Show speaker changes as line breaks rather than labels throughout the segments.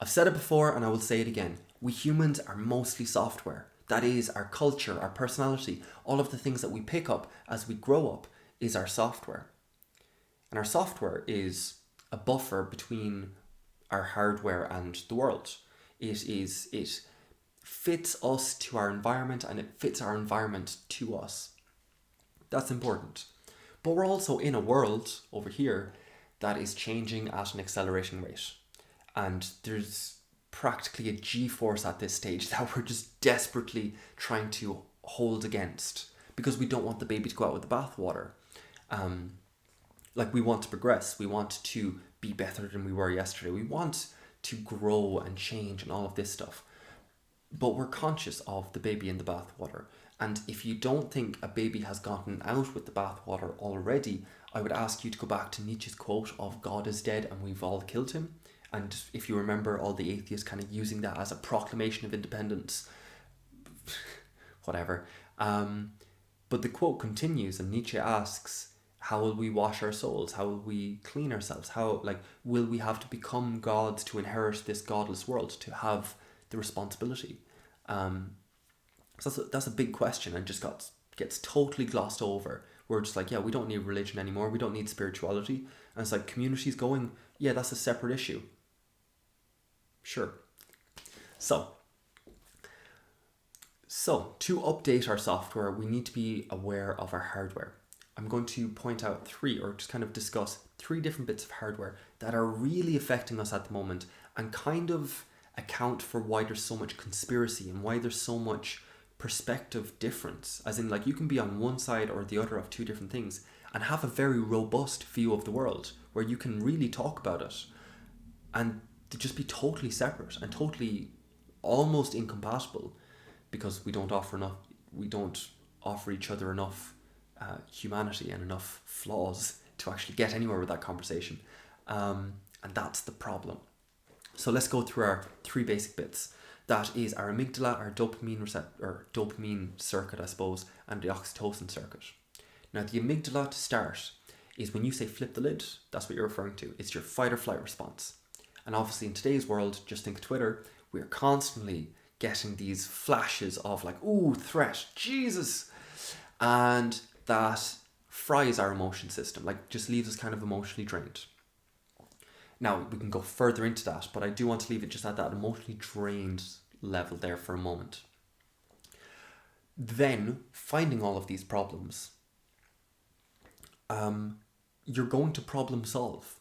I've said it before and I will say it again. We humans are mostly software. That is our culture, our personality, all of the things that we pick up as we grow up is our software. And our software is a buffer between our hardware and the world. It fits us to our environment and it fits our environment to us. That's important. But we're also in a world over here that is changing at an accelerating rate. And there's practically a G-force at this stage that we're just desperately trying to hold against because we don't want the baby to go out with the bathwater. Like we want to progress. We want to be better than we were yesterday. We want to grow and change and all of this stuff. But we're conscious of the baby in the bathwater. And if you don't think a baby has gotten out with the bathwater already, I would ask you to go back to Nietzsche's quote of God is dead and we've all killed him. And if you remember all the atheists kind of using that as a proclamation of independence, whatever. But the quote continues and Nietzsche asks, how will we wash our souls? How will we clean ourselves? How, will we have to become gods to inherit this godless world, to have the responsibility? So that's a big question and just gets totally glossed over. We're just like, yeah, we don't need religion anymore. We don't need spirituality. And it's like communities going, yeah, that's a separate issue. Sure. So to update our software, we need to be aware of our hardware. I'm going to point out or just kind of discuss 3 different bits of hardware that are really affecting us at the moment and kind of account for why there's so much conspiracy and why there's so much perspective difference. As in, you can be on one side or the other of 2 different things and have a very robust view of the world where you can really talk about it and to just be totally separate and totally almost incompatible because we don't offer each other enough humanity and enough flaws to actually get anywhere with that conversation. And that's the problem. So let's go through our 3 basic bits. That is our amygdala, our dopamine circuit, I suppose, and the oxytocin circuit. Now, the amygdala to start is when you say flip the lid, that's what you're referring to. It's your fight or flight response. And obviously in today's world, just think Twitter, we're constantly getting these flashes of ooh, threat, Jesus. And that fries our emotion system, just leaves us kind of emotionally drained. Now, we can go further into that, but I do want to leave it just at that emotionally drained level there for a moment. Then, finding all of these problems, you're going to problem solve.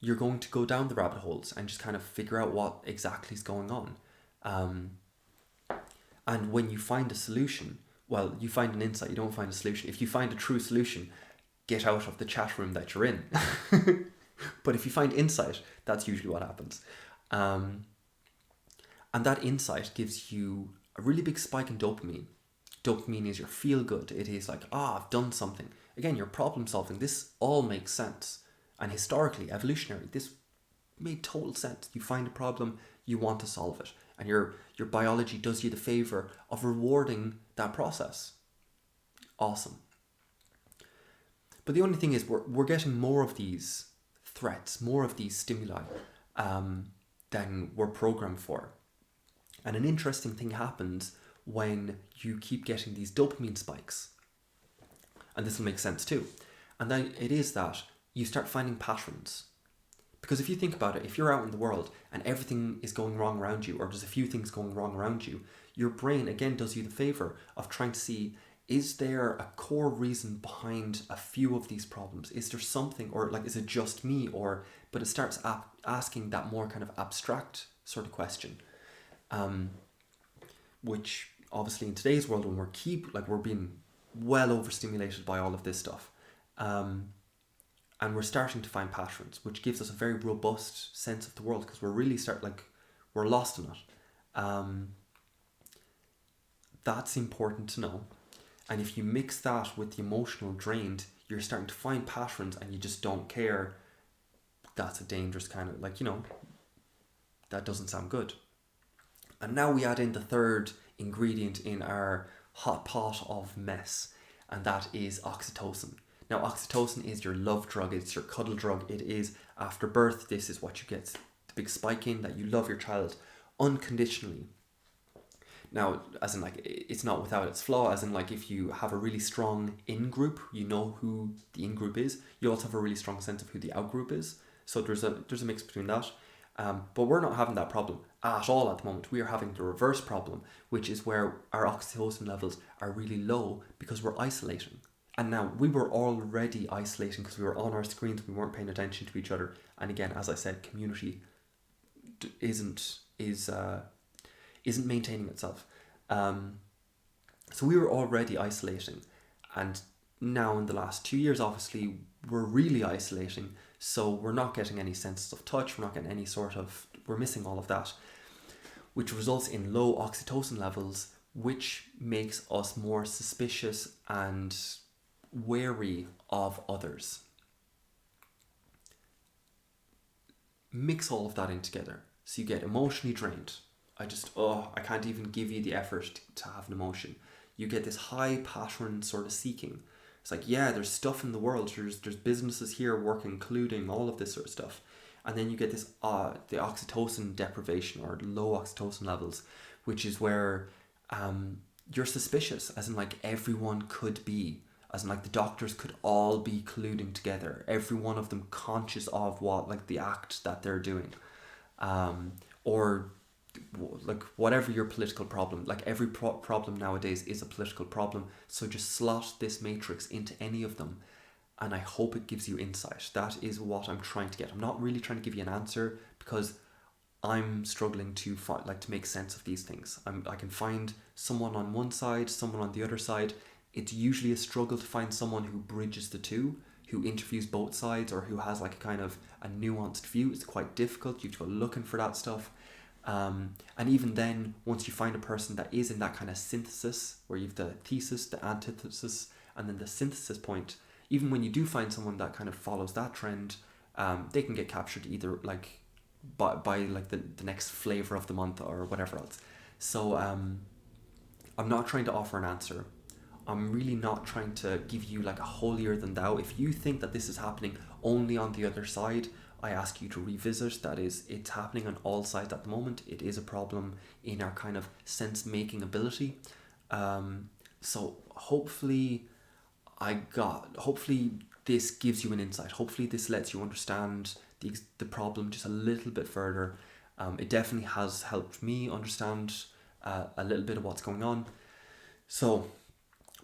You're going to go down the rabbit holes and just kind of figure out what exactly is going on. And when you find a solution, well, you find an insight, you don't find a solution. If you find a true solution, get out of the chat room that you're in. But if you find insight, that's usually what happens. And that insight gives you a really big spike in dopamine. Dopamine is your feel good. It is I've done something. Again, you're problem solving. This all makes sense. And historically, evolutionary, this made total sense. You find a problem, you want to solve it. And your biology does you the favor of rewarding that process. Awesome. But the only thing is we're getting more of these threats, more of these stimuli than we're programmed for. And an interesting thing happens when you keep getting these dopamine spikes. And this will make sense too. And then it is that you start finding patterns. Because if you think about it, if you're out in the world and everything is going wrong around you, or there's a few things going wrong around you, your brain again does you the favor of trying to see, is there a core reason behind a few of these problems? Is there something, or is it just me? But it starts asking that more kind of abstract sort of question, which obviously in today's world, when we're being well overstimulated by all of this stuff, and we're starting to find patterns, which gives us a very robust sense of the world because we're really we're lost in it. That's important to know. And if you mix that with the emotional drained, you're starting to find patterns and you just don't care. That's a dangerous kind of that doesn't sound good. And now we add in the third ingredient in our hot pot of mess, and that is oxytocin. Now, oxytocin is your love drug, it's your cuddle drug. It is after birth, this is what you get the big spike in that you love your child unconditionally. Now, as in like, it's not without its flaw, as in like if you have a really strong in-group, you know who the in-group is, you also have a really strong sense of who the out-group is. So there's a mix between that. But we're not having that problem at all at the moment. We are having the reverse problem, which is where our oxytocin levels are really low because we're isolating. And now we were already isolating because we were on our screens, we weren't paying attention to each other. And again, as I said, community isn't maintaining itself. So we were already isolating, and now in the last 2 years, obviously, we're really isolating. So we're not getting any sense of touch. We're not getting any we're missing all of that, which results in low oxytocin levels, which makes us more suspicious and wary of others. Mix all of that in together. So you get emotionally drained. I can't even give you the effort to have an emotion. You get this high pattern sort of seeking. It's like, yeah, there's stuff in the world. There's businesses here working, including all of this sort of stuff. And then you get this, the oxytocin deprivation or low oxytocin levels, which is where you're suspicious, as in like everyone could be, as in like the doctors could all be colluding together. Every one of them conscious of what, like the act that they're doing. Or like whatever your political problem, like every problem nowadays is a political problem. So just slot this matrix into any of them, and I hope it gives you insight. That is what I'm trying to get. I'm not really trying to give you an answer because I'm struggling to make sense of these things. I can find someone on one side, someone on the other side. It's usually a struggle to find someone who bridges the two, who interviews both sides, or who has like a kind of a nuanced view. It's quite difficult. You have to go looking for that stuff. And even then, once you find a person that is in that kind of synthesis, where you've the thesis, the antithesis, and then the synthesis point, even when you do find someone that kind of follows that trend, they can get captured either like by like the next flavor of the month or whatever else. So I'm not trying to offer an answer. I'm really not trying to give you like a holier than thou. If you think that this is happening only on the other side, I ask you to revisit. That is, it's happening on all sides at the moment. It is a problem in our kind of sense-making ability. So hopefully this gives you an insight. Hopefully this lets you understand the problem just a little bit further. It definitely has helped me understand a little bit of what's going on. So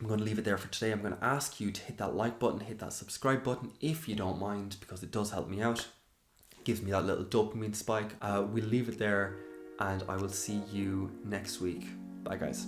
I'm going to leave it there for today. I'm going to ask you to hit that like button, hit that subscribe button if you don't mind, because it does help me out. It gives me that little dopamine spike. We'll leave it there, and I will see you next week. Bye, guys.